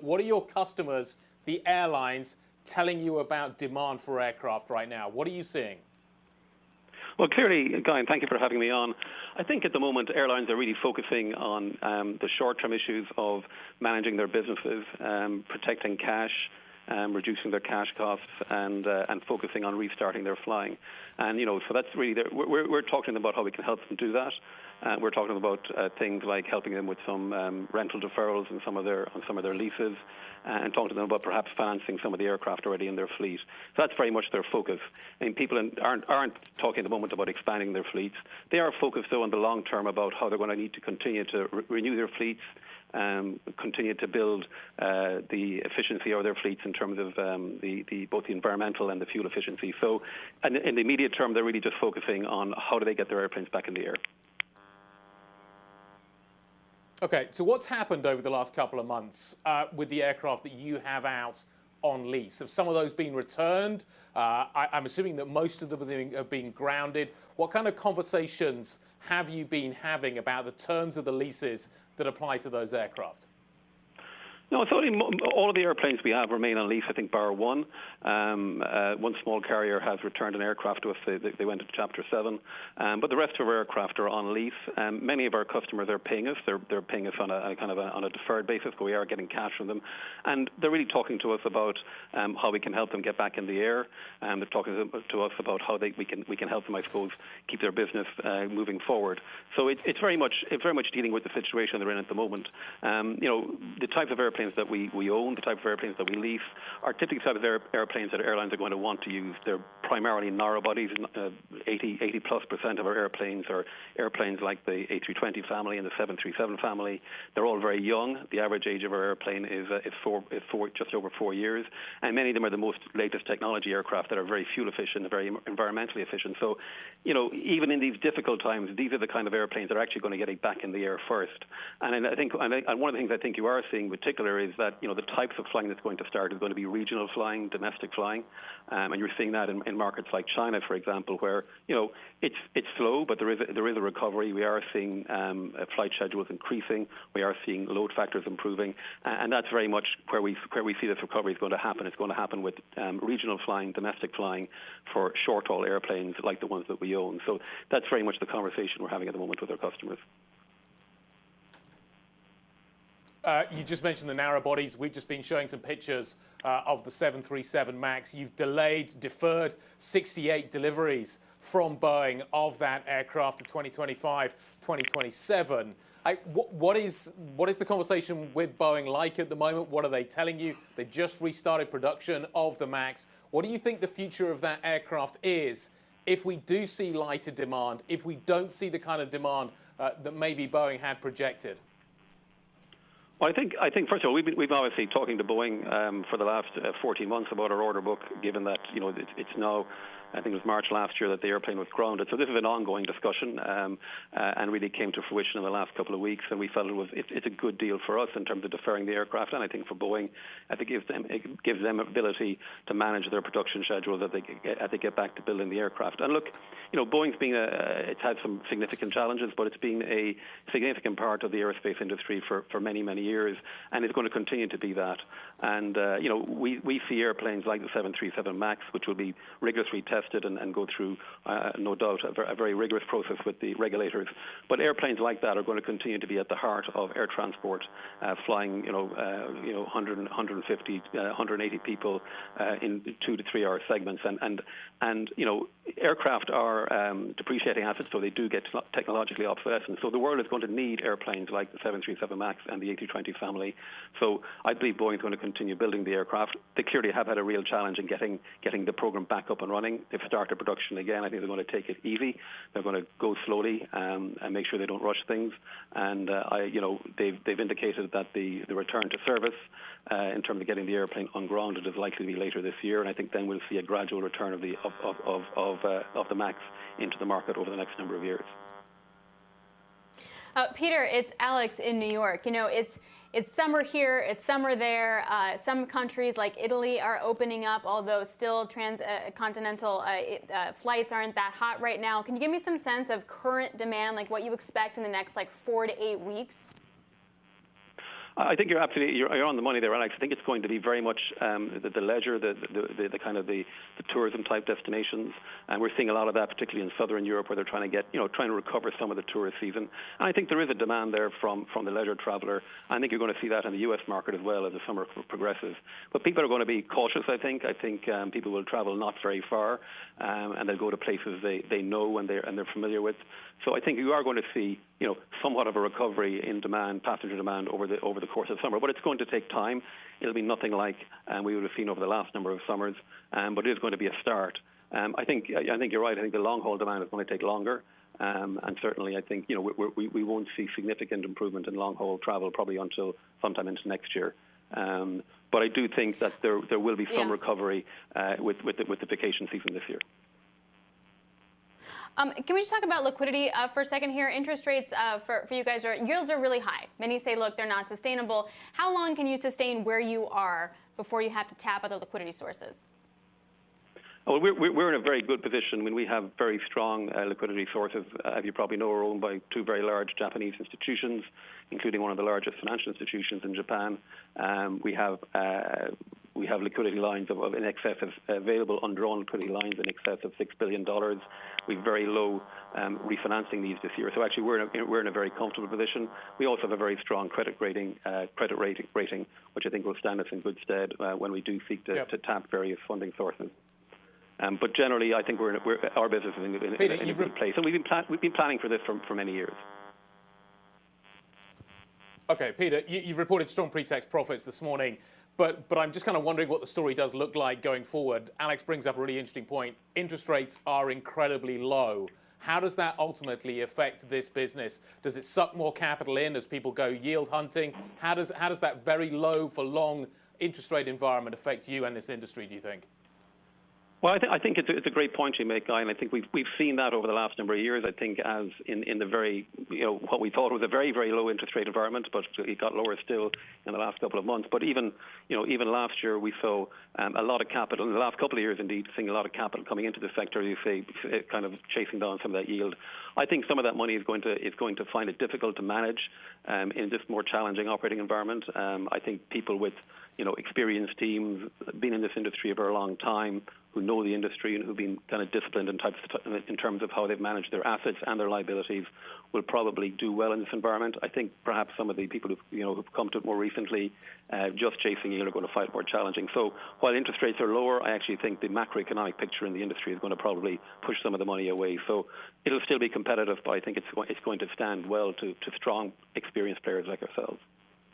What are your customers, the airlines, telling you about demand for aircraft right now? What are you seeing? Well, clearly, Guy, and thank you for having me on. I think at the moment airlines are really focusing on the short-term issues of managing their businesses, protecting cash, reducing their cash costs, and focusing on restarting their flying. And so that's really we're talking about how we can help them do that. We're talking about things like helping them with some rental deferrals on some of their leases, and talking to them about perhaps financing some of the aircraft already in their fleet. So that's very much their focus. I mean, people aren't talking at the moment about expanding their fleets. They are focused, though, on the long term about how they're going to need to continue to renew their fleets, continue to build the efficiency of their fleets in terms of both the environmental and the fuel efficiency. So in the immediate term, they're really just focusing on how do they get their airplanes back in the air. Okay, so what's happened over the last couple of months with the aircraft that you have out on lease? Have some of those been returned? I'm assuming that most of them have been grounded. What kind of conversations have you been having about the terms of the leases that apply to those aircraft? No, it's only all of the airplanes we have remain on lease, I think, bar one. One small carrier has returned an aircraft to us. They went into Chapter 7. But the rest of our aircraft are on lease. Many of our customers are paying us. They're paying us on a deferred basis, but we are getting cash from them. And they're really talking to us about how we can help them get back in the air. They're talking to us about how we can help them, I suppose, keep their business moving forward. So it's very much dealing with the situation they're in at the moment. The types of airplanes that we own, the type of airplanes that we lease, are typically the type of airplanes that airlines are going to want to use. They're primarily narrow bodies. 80+% of our airplanes are airplanes like the A320 family and the 737 family. They're all very young. The average age of our airplane is just over 4 years, and many of them are the most latest technology aircraft that are very fuel efficient and very environmentally efficient. So, even in these difficult times, these are the kind of airplanes that are actually going to get it back in the air first. And I think, and one of the things I think you are seeing in particular is that the types of flying that's going to start is going to be regional flying, domestic flying, and you're seeing that in markets like China, for example, where it's slow, but there is a recovery. We are seeing flight schedules increasing. We are seeing load factors improving, and that's very much where we see this recovery is going to happen. It's going to happen with regional flying, domestic flying for short-haul airplanes like the ones that we own. So that's very much the conversation we're having at the moment with our customers. You just mentioned the narrow bodies. We've just been showing some pictures of the 737 MAX. You've deferred 68 deliveries from Boeing of that aircraft to 2025, 2027. What is the conversation with Boeing like at the moment? What are they telling you? They just restarted production of the MAX. What do you think the future of that aircraft is if we do see lighter demand, if we don't see the kind of demand that maybe Boeing had projected? Well, I think first of all, we've obviously talking to Boeing for the last 14 months about our order book, given that it's now, I think it was March last year that the airplane was grounded. So this is an ongoing discussion, and really came to fruition in the last couple of weeks. And we felt it's a good deal for us in terms of deferring the aircraft, and I think for Boeing, I think it gives them ability to manage their production schedule as they get back to building the aircraft. And look, Boeing's it's had some significant challenges, but it's been a significant part of the aerospace industry for many years, and it's going to continue to be that. And we see airplanes like the 737 MAX, which will be rigorously tested and go through, no doubt, a very rigorous process with the regulators. But airplanes like that are going to continue to be at the heart of air transport, flying 100, 150, 180 people in 2 to 3 hour segments. And aircraft are depreciating assets, so they do get technologically obsolescent. So the world is going to need airplanes like the 737 MAX and the A320 family. So I believe Boeing is going to continue building the aircraft. They clearly have had a real challenge in getting the program back up and running. They've started production again. I think they're going to take it easy. They're going to go slowly and make sure they don't rush things. And they've indicated that the return to service in terms of getting the airplane ungrounded is likely to be later this year. And I think then we'll see a gradual return of the MAX into the market over the next number of years. Peter, it's Alex in New York. It's summer here, it's summer there. Some countries like Italy are opening up, although still transcontinental flights aren't that hot right now. Can you give me some sense of current demand, like what you expect in the next 4 to 8 weeks? I think you're on the money there, Alex. I think it's going to be very much the leisure, the kind of the tourism type destinations, and we're seeing a lot of that, particularly in southern Europe, where they're trying to recover some of the tourist season. And I think there is a demand there from the leisure traveller. I think you're going to see that in the U.S. market as well as the summer progresses. But people are going to be cautious. I think people will travel not very far, and they'll go to places they know and they're familiar with. So I think you are going to see, somewhat of a recovery in demand, passenger demand over the course of summer. But it's going to take time. It'll be nothing like we would have seen over the last number of summers, but it is going to be a start. I think you're right. I think the long haul demand is going to take longer, and certainly I think we won't see significant improvement in long haul travel probably until sometime into next year. But I do think that there will be some recovery with the vacation season this year. Can we just talk about liquidity for a second here? Interest rates for you guys yields are really high. Many say, look, they're not sustainable. How long can you sustain where you are before you have to tap other liquidity sources? Well, we're in a very good position. I mean, we have very strong liquidity sources. As you probably know, we're owned by two very large Japanese institutions, including one of the largest financial institutions in Japan. We have liquidity lines of in excess of available undrawn liquidity lines in excess of $6 billion. We've very low refinancing needs this year. So actually, we're in a very comfortable position. We also have a very strong credit rating, which I think will stand us in good stead when we do seek to tap various funding sources. But generally, I think our business is in a good place, and we've been planning for this for many years. Okay, Peter, you've reported strong pre-tax profits this morning, but I'm just kind of wondering what the story does look like going forward. Alex brings up a really interesting point. Interest rates are incredibly low. How does that ultimately affect this business? Does it suck more capital in as people go yield hunting? How does that very low for long interest rate environment affect you and this industry, do you think? Well, I think it's a great point you make, Guy, and I think we've seen that over the last number of years. I think as in the very, what we thought was a very, very low interest rate environment, but it got lower still in the last couple of months. But even last year we saw a lot of capital, in the last couple of years indeed, seeing a lot of capital coming into the sector, you say, kind of chasing down some of that yield. I think some of that money is going to find it difficult to manage in this more challenging operating environment. I think people with experienced teams, been in this industry for a long time, who know the industry and who've been kind of disciplined in terms of how they've managed their assets and their liabilities, will probably do well in this environment. I think perhaps some of the people who've come to it more recently, just chasing yield, are going to find it more challenging. So while interest rates are lower, I actually think the macroeconomic picture in the industry is going to probably push some of the money away. So it'll still be competitive, but I think it's going to stand well to strong, experienced players like ourselves.